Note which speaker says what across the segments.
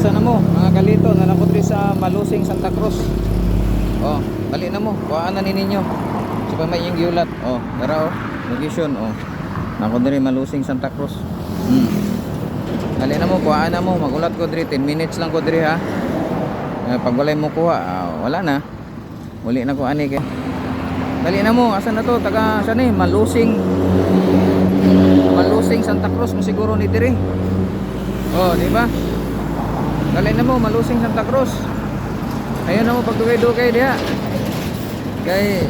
Speaker 1: Asa na mo mga kalito, nalakot rin sa Malusing, Santa Cruz. Oh, bali na mo, kuhaan na ninyo. So pa may yung giulat. Oh, tara oh, location oh. Nako diri Malusing, Santa Cruz. Dali na mo, kuhaan na mo, magulat ko diri 10 minutes lang ko diri ha. Pag walay mo kuha, wala na. Uli na ko ani kay. Dali na mo, asa na to? Taga saan ni? Malusing, Santa Cruz mo siguro ni diri. Oh, di ba? Dali na mo, Malusing, Santa Cruz. Ayun na mo pagdugay-dugay diha. Kay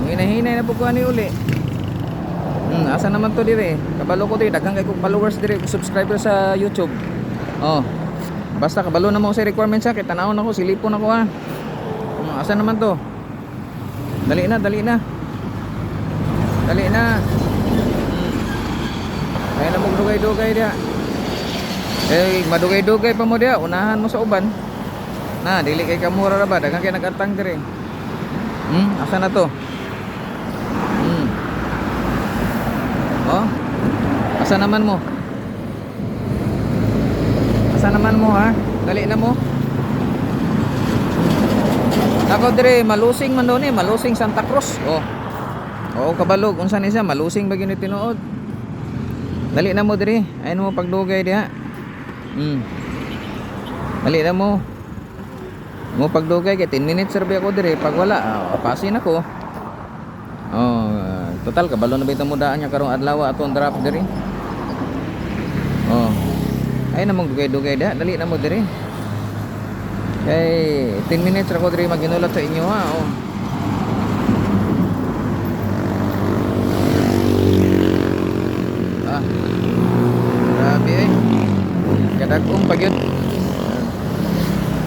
Speaker 1: hinahinay na po ko ani uli. Asa naman to dire? Kabalo ko diri, daghang kay kog followers dire, subscriber sa YouTube. Oh. Basta kabalo na mo sa requirements sa kay tanawon ako, silipon ako ha. Asa naman to? Dali na, dali na. Dali na. Kaya na magdugay-dugay diha. Madugay-dugay pa mo diha, unahan mo sa uban. Na, dili kay kamura ra ba? Daghang kay nag-antang dire. Asa na to? Oh. Asa naman mo? Asa naman mo ha? Dali na mo. Ako dire Malusing man daw ni, Malusing, Santa Cruz. Oh. Oo, kabalog unsa ni siya? Malusing ba gyud tinuod? Dali na mo dire. Ayun mo pagdugay diha. Dali na mo. Mo pagdugay kay 10 minutes serve ako dire. Pag wala, pasin ako. Oh, total kabalo na bitaw mo daan nya karong adlaw aton drop dire. Oh. Ay namong dugay-dugay diha. Dali na mo dire. Kay 10 minutes ra ko dire maginulat sa inyo ha. Oh. Grabe eh. Kadagkong pagyud.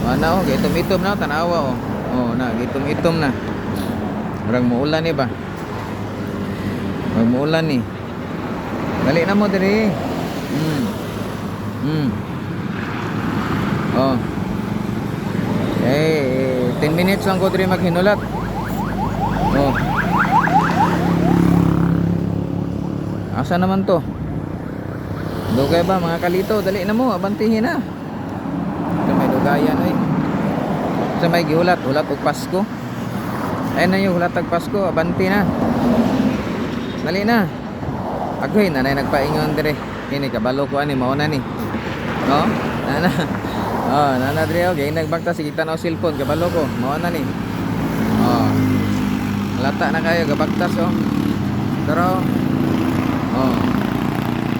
Speaker 1: Mana oh, gitom-itom na tanawa oh. Oh, na gitom-itom na. Murag muulan ni ba? Murag muulan ni. Dali na mo dire. Oh. 10 minutes lang ko dire maghinulat. Oh. Asa naman to? Dugay ba mga kalito? Dali na mo, abantihin na. Ito may dugayan eh. Sa may gihulat, hulat og Pasko. Ayun na yung hulat og Pasko, abanti na. Dali na. Agoy, nanay nagpaingon dire. Kini kabalo ko ani mao na ni. No? Nana. Oh, nana dire okay, nagbakta sige tanaw cellphone kabalo ko. Mao na ni. Oh. Lata na kayo gabaktas oh. Pero oh.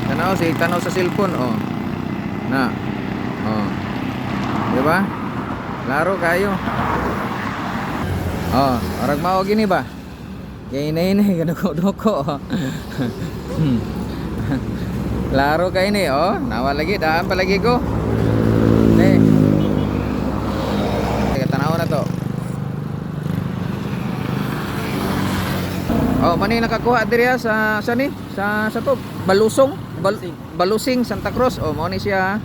Speaker 1: Tanaw sa cellphone oh. Na. Oh. Di ba? Laro kayo. Oh, arag mao gini ba? Kay inay kadoko-doko. Laro kay ni oh, nawa lagi daan palagi ko. Tanaw na to. Oh, mani nakakuha diri sa ni? Sa to, Balusing, Santa Cruz. Oh, mao ni siya.